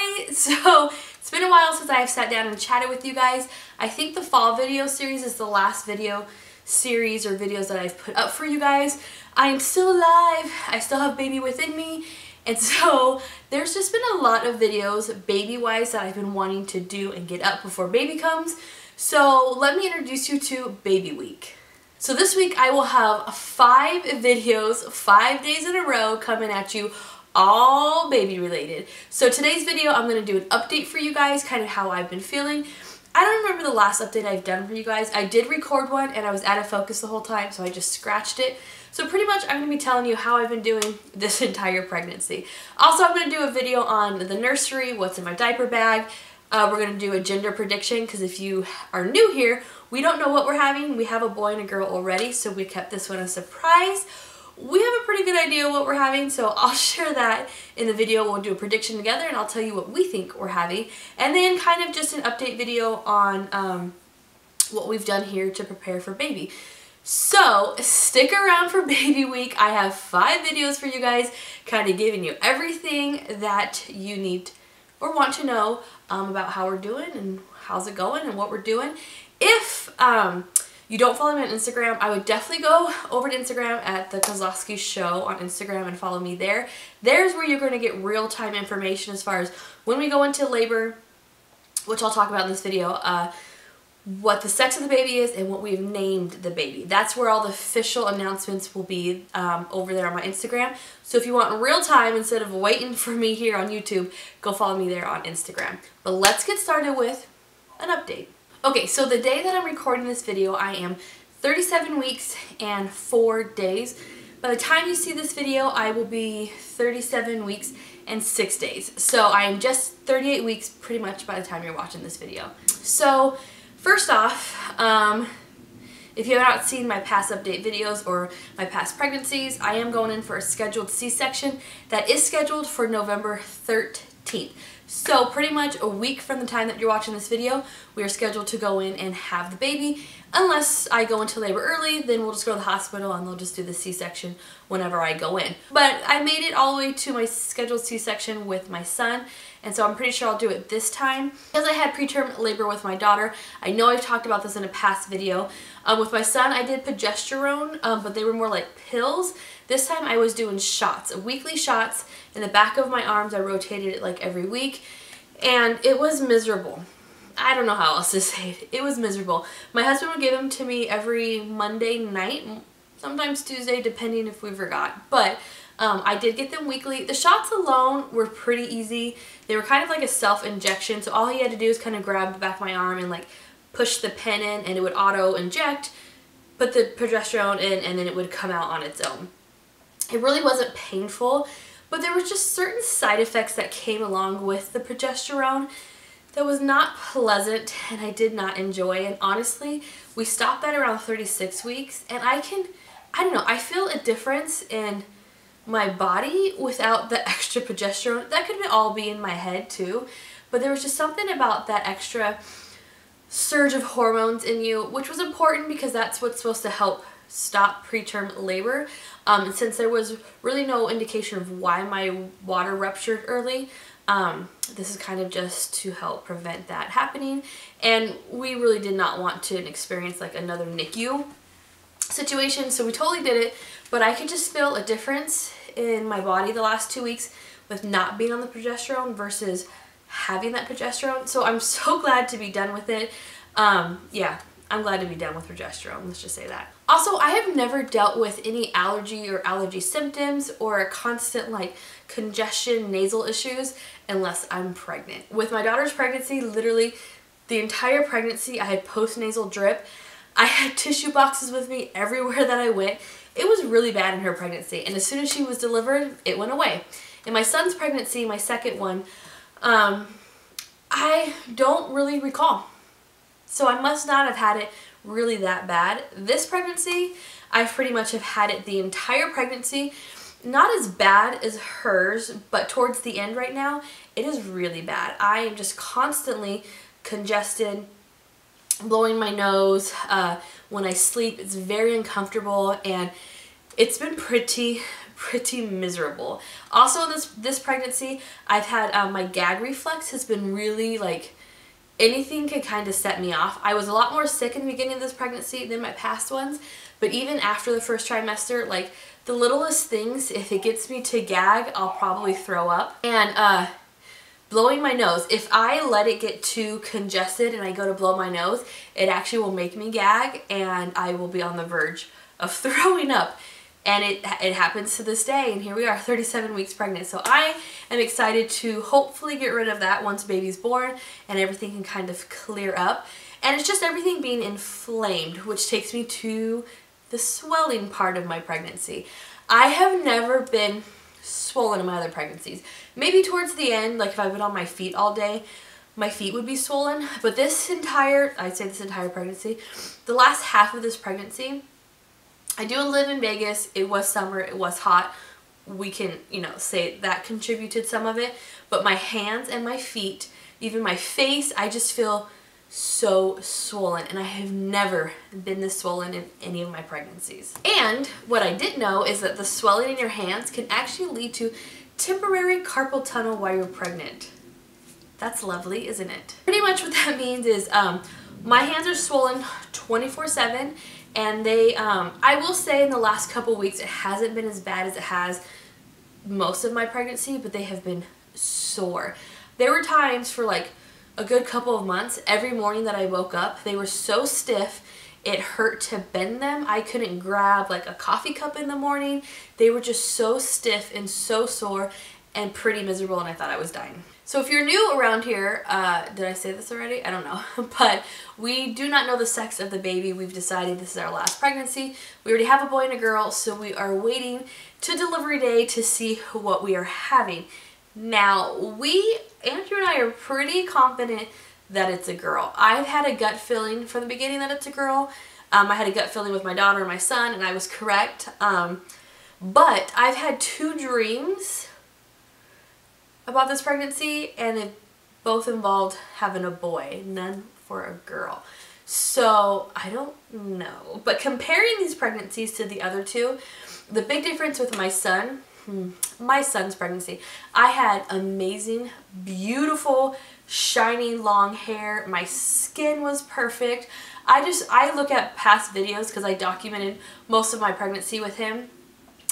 Hi! So it's been a while since I've sat down and chatted with you guys. I think the fall video series is the last video series or videos that I've put up for you guys. I am still alive. I still have baby within me. And so there's just been a lot of videos baby-wise that I've been wanting to do and get up before baby comes. So let me introduce you to Baby Week. So this week I will have 5 videos, 5 days in a row coming at you, all baby related. So today's video I'm going to do an update for you guys, kind of how I've been feeling. I don't remember the last update I've done for you guys. I did record one and I was out of focus the whole time, so I just scratched it. So pretty much I'm going to be telling you how I've been doing this entire pregnancy. Also, I'm going to do a video on the nursery, what's in my diaper bag. We're going to do a gender prediction because if you are new here, we don't know what we're having. We have a boy and a girl already, so we kept this one a surprise. We have a pretty good idea what we're having, so I'll share that in the video. We'll do a prediction together and I'll tell you what we think we're having. And then kind of just an update video on what we've done here to prepare for baby. So stick around for Baby Week. I have 5 videos for you guys, kind of giving you everything that you need or want to know about how we're doing and how's it going and what we're doing. If you don't follow me on Instagram, I would definitely go over to Instagram at the Kosloske show on Instagram and follow me there. There's where you're going to get real-time information as far as when we go into labor, which I'll talk about in this video, what the sex of the baby is and what we've named the baby. That's where all the official announcements will be over there on my Instagram. So if you want real time instead of waiting for me here on YouTube, go follow me there on Instagram. But let's get started with an update. Okay, so the day that I'm recording this video, I am 37 weeks and 4 days. By the time you see this video, I will be 37 weeks and 6 days. So I am just 38 weeks pretty much by the time you're watching this video. So first off, if you have not seen my past update videos or my past pregnancies, I am going in for a scheduled C-section that is scheduled for November 13th. So pretty much a week from the time that you're watching this video, we are scheduled to go in and have the baby. Unless I go into labor early, then we'll just go to the hospital and they'll just do the C-section whenever I go in. But I made it all the way to my scheduled C-section with my son, and so I'm pretty sure I'll do it this time. Because I had preterm labor with my daughter, I know I've talked about this in a past video. With my son, I did progesterone, but they were more like pills. This time I was doing shots, weekly shots in the back of my arms. I rotated it like every week, and it was miserable. I don't know how else to say it. It was miserable. My husband would give them to me every Monday night, sometimes Tuesday, depending if we forgot. But I did get them weekly. The shots alone were pretty easy. They were kind of like a self-injection, so all he had to do is kind of grab the back of my arm and like push the pen in, and it would auto-inject, put the progesterone in, and then it would come out on its own. It really wasn't painful, but there were just certain side effects that came along with the progesterone that was not pleasant and I did not enjoy. And honestly, we stopped at around 36 weeks, and I don't know, I feel a difference in my body without the extra progesterone. That could all be in my head too, but there was just something about that extra surge of hormones in you, which was important because that's what's supposed to help stop preterm labor. And since there was really no indication of why my water ruptured early, this is kind of just to help prevent that happening. And we really did not want to experience like another NICU situation, so we totally did it. But I could just feel a difference in my body the last 2 weeks with not being on the progesterone versus having that progesterone. So I'm so glad to be done with it. Yeah, I'm glad to be done with progesterone, let's just say that. Also, I have never dealt with any allergy or allergy symptoms or a constant like congestion, nasal issues unless I'm pregnant. With my daughter's pregnancy, literally the entire pregnancy I had post-nasal drip. I had tissue boxes with me everywhere that I went. It was really bad in her pregnancy, and as soon as she was delivered, it went away. In my son's pregnancy, my second one, I don't really recall. So I must not have had it really that bad. This pregnancy, I pretty much have had it the entire pregnancy. Not as bad as hers, but towards the end right now, it is really bad. I am just constantly congested, blowing my nose. When I sleep, it's very uncomfortable, and it's been pretty pretty miserable. Also in this pregnancy, I've had my gag reflex has been really like, anything could kind of set me off. I was a lot more sick in the beginning of this pregnancy than my past ones, but even after the first trimester, like the littlest things, if it gets me to gag, I'll probably throw up. And blowing my nose, if I let it get too congested and I go to blow my nose, it actually will make me gag and I will be on the verge of throwing up. And it happens to this day, and here we are 37 weeks pregnant. So I am excited to hopefully get rid of that once baby's born and everything can kind of clear up. And it's just everything being inflamed, which takes me to the swelling part of my pregnancy. I have never been swollen in my other pregnancies. Maybe towards the end, like if I've been on my feet all day, my feet would be swollen. But I'd say this entire pregnancy, the last half of this pregnancy, I do live in Vegas. It was summer. It was hot. We can, you know, say that contributed some of it. But my hands and my feet, even my face, I just feel so swollen. And I have never been this swollen in any of my pregnancies. And what I didn't know is that the swelling in your hands can actually lead to temporary carpal tunnel while you're pregnant. That's lovely, isn't it? Pretty much what that means is my hands are swollen 24/7. And they, I will say in the last couple weeks, it hasn't been as bad as it has most of my pregnancy, but they have been sore. There were times for like a good couple of months, every morning that I woke up, they were so stiff, it hurt to bend them. I couldn't grab like a coffee cup in the morning. They were just so stiff and so sore and pretty miserable, and I thought I was dying. So if you're new around here, did I say this already? I don't know. But we do not know the sex of the baby. We've decided this is our last pregnancy. We already have a boy and a girl, so we are waiting to delivery day to see what we are having. Now, Andrew and I are pretty confident that it's a girl. I've had a gut feeling from the beginning that it's a girl. I had a gut feeling with my daughter and my son, and I was correct. But I've had 2 dreams about this pregnancy, and it both involved having a boy, none for a girl. So I don't know, but comparing these pregnancies to the other 2, the big difference with my son's pregnancy, I had amazing, beautiful, shiny long hair. My skin was perfect. I look at past videos because I documented most of my pregnancy with him,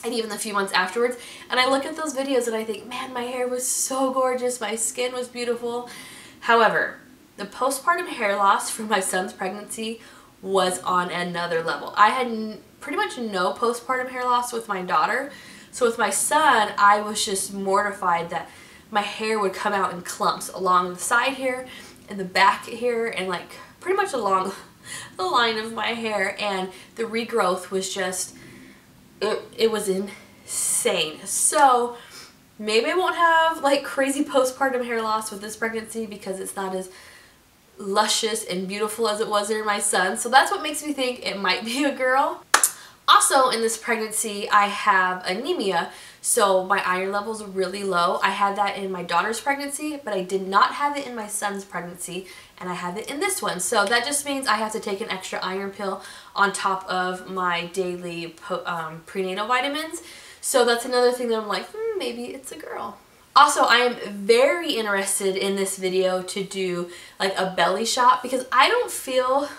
and even the few months afterwards, and I look at those videos and I think, man, my hair was so gorgeous, my skin was beautiful. However, the postpartum hair loss from my son's pregnancy was on another level. I had pretty much no postpartum hair loss with my daughter, so with my son, I was just mortified that my hair would come out in clumps along the side here, and the back here, and like pretty much along the line of my hair, and the regrowth was just, it was insane. So maybe I won't have like crazy postpartum hair loss with this pregnancy because it's not as luscious and beautiful as it was in my son. So that's what makes me think it might be a girl. Also in this pregnancy, I have anemia, so my iron levels are really low. I had that in my daughter's pregnancy, but I did not have it in my son's pregnancy, and I have it in this one. So that just means I have to take an extra iron pill on top of my daily prenatal vitamins. So that's another thing that I'm like, maybe it's a girl. Also, I am very interested in this video to do like a belly shot because I don't feel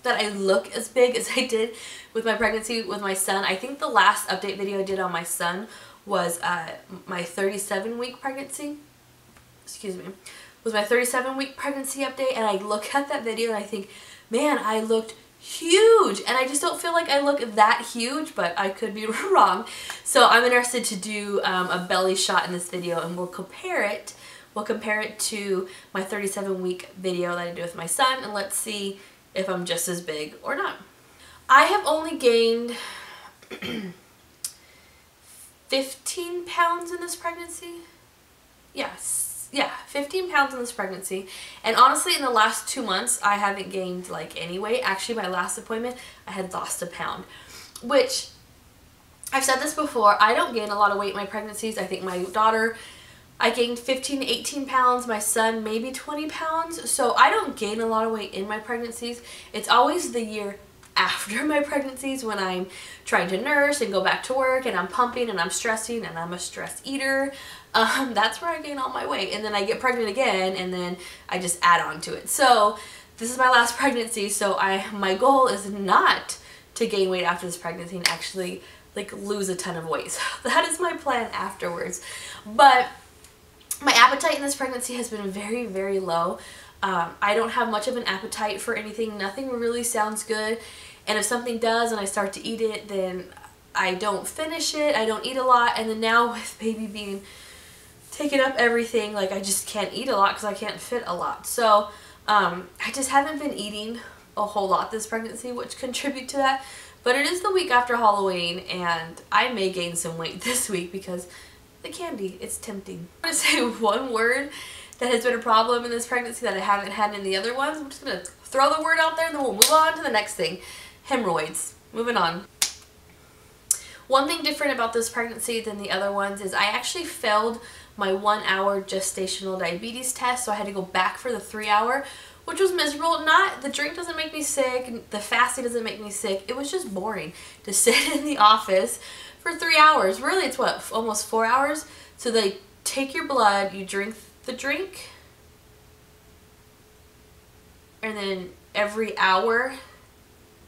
that I look as big as I did with my pregnancy with my son. I think the last update video I did on my son was my 37-week pregnancy. Excuse me. Was my 37-week pregnancy update, and I look at that video and I think, man, I looked huge, and I just don't feel like I look that huge, but I could be wrong. So I'm interested to do a belly shot in this video, and we'll compare it. We'll compare it to my 37-week video that I did with my son, and let's see if I'm just as big or not. I have only gained 15 pounds in this pregnancy. Yes, yeah, 15 pounds in this pregnancy. And honestly, in the last 2 months, I haven't gained like any weight. Actually, my last appointment, I had lost a pound, which I've said this before, I don't gain a lot of weight in my pregnancies. I think my daughter, I gained 15 to 18 pounds, my son maybe 20 pounds. So I don't gain a lot of weight in my pregnancies. It's always the year after my pregnancies when I'm trying to nurse and go back to work and I'm pumping and I'm stressing and I'm a stress eater. That's where I gain all my weight, and then I get pregnant again and then I just add on to it. So this is my last pregnancy, so my goal is not to gain weight after this pregnancy and actually like lose a ton of weight. So that is my plan afterwards. But my appetite in this pregnancy has been very, very low. I don't have much of an appetite for anything. Nothing really sounds good. And if something does and I start to eat it, then I don't finish it. I don't eat a lot. And then now with baby being taking up everything, like I just can't eat a lot because I can't fit a lot. So I just haven't been eating a whole lot this pregnancy, which contribute to that. But it is the week after Halloween and I may gain some weight this week because the candy, it's tempting. I'm going to say one word that has been a problem in this pregnancy that I haven't had in the other ones. I'm just going to throw the word out there and then we'll move on to the next thing. Hemorrhoids. Moving on. One thing different about this pregnancy than the other ones is I actually failed my 1 hour gestational diabetes test, so I had to go back for the 3 hour, which was miserable. The drink doesn't make me sick, the fasting doesn't make me sick. It was just boring to sit in the office for 3 hours. Really, it's what, almost 4 hours? So they take your blood, you drink the drink, and then every hour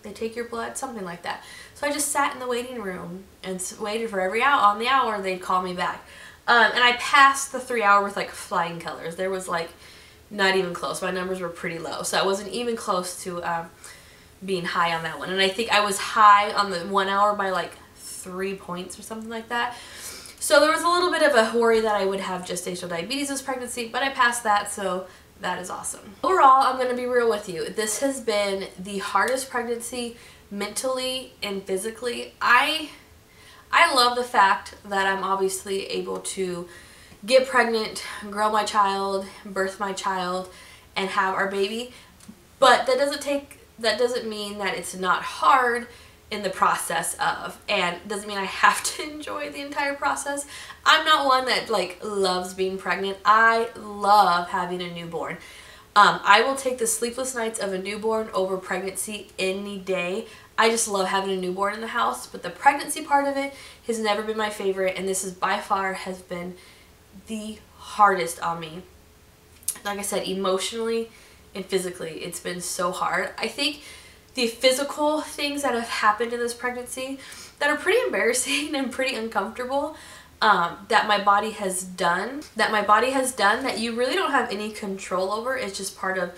they take your blood, something like that. So I just sat in the waiting room and waited for every hour. On the hour, they'd call me back. And I passed the 3 hour with like flying colors. There was like not even close. My numbers were pretty low. So I wasn't even close to being high on that one. And I think I was high on the 1 hour by like 3 points or something like that. So there was a little bit of a worry that I would have gestational diabetes this pregnancy, but I passed that, so that is awesome. Overall, I'm going to be real with you. This has been the hardest pregnancy mentally and physically. I love the fact that I'm obviously able to get pregnant, grow my child, birth my child, and have our baby. But that doesn't mean that it's not hard in the process of, and doesn't mean I have to enjoy the entire process. I'm not one that like loves being pregnant. I love having a newborn. I will take the sleepless nights of a newborn over pregnancy any day. I just love having a newborn in the house, but the pregnancy part of it has never been my favorite, and this is by far has been the hardest on me. Like I said, emotionally and physically, it's been so hard. I think the physical things that have happened in this pregnancy that are pretty embarrassing and pretty uncomfortable, that my body has done that you really don't have any control over. It's just part of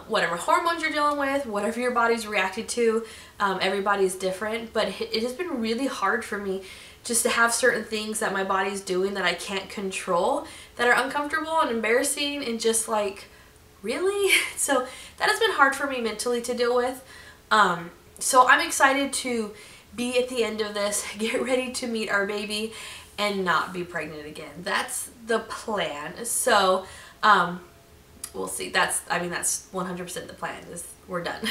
whatever hormones you're dealing with, whatever your body's reacted to. Everybody's different, but it has been really hard for me just to have certain things that my body's doing that I can't control, that are uncomfortable and embarrassing and just like, really? So that has been hard for me mentally to deal with. So I'm excited to be at the end of this, get ready to meet our baby, and not be pregnant again. That's the plan. So we'll see. That's 100% the plan. We're done.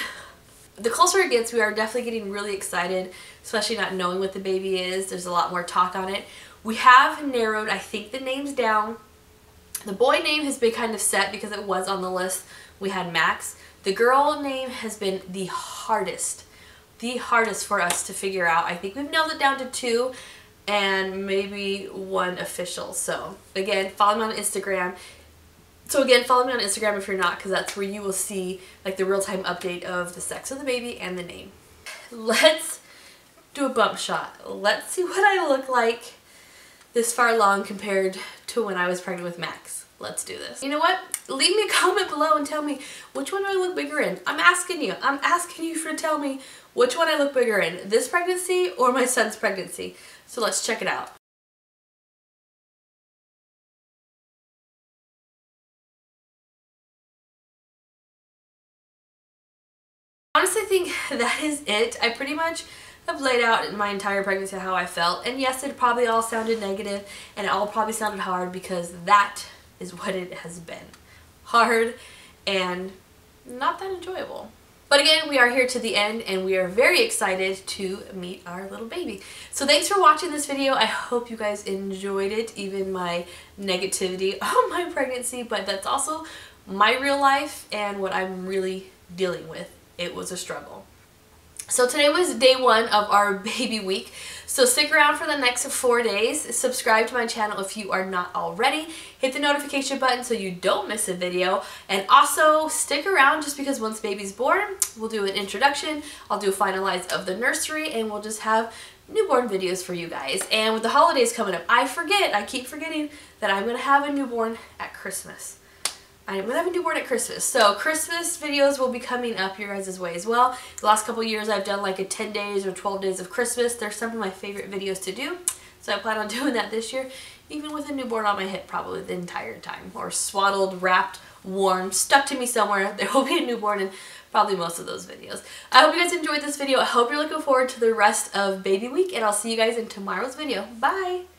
The closer it gets, we are definitely getting really excited, especially not knowing what the baby is. There's a lot more talk on it. We have narrowed, I think, the names down. The boy name has been kind of set because it was on the list. We had Max. The girl name has been the hardest for us to figure out. I think we've nailed it down to 2 and maybe 1 official. So again, follow me on Instagram. Follow me on Instagram if you're not, because that's where you will see like the real-time update of the sex of the baby and the name. Let's do a bump shot. Let's see what I look like this far along compared to when I was pregnant with Max. Let's do this. You know what? Leave me a comment below and tell me which one do I look bigger in. I'm asking you to tell me which one I look bigger in, this pregnancy or my son's pregnancy. So let's check it out. Honestly, I think that is it. I pretty much have laid out my entire pregnancy how I felt, and yes, it probably all sounded negative and it all probably sounded hard because that is what it has been. Hard and not that enjoyable. But again, we are here to the end and we are very excited to meet our little baby. So thanks for watching this video. I hope you guys enjoyed it, even my negativity on my pregnancy, but that's also my real life and what I'm really dealing with. It was a struggle. So today was day 1 of our baby week. So stick around for the next 4 days. Subscribe to my channel if you are not already. Hit the notification button so you don't miss a video. And also stick around just because once baby's born, we'll do an introduction. I'll do a finalize of the nursery and we'll just have newborn videos for you guys. And with the holidays coming up, I keep forgetting that I'm going to have a newborn at Christmas. I'm going to have a newborn at Christmas. So Christmas videos will be coming up your guys' way as well. The last couple years I've done like a 10 days or 12 days of Christmas. They're some of my favorite videos to do. So I plan on doing that this year, even with a newborn on my hip probably the entire time. Or swaddled, wrapped, warm, stuck to me somewhere. There will be a newborn in probably most of those videos. I hope you guys enjoyed this video. I hope you're looking forward to the rest of baby week. And I'll see you guys in tomorrow's video. Bye!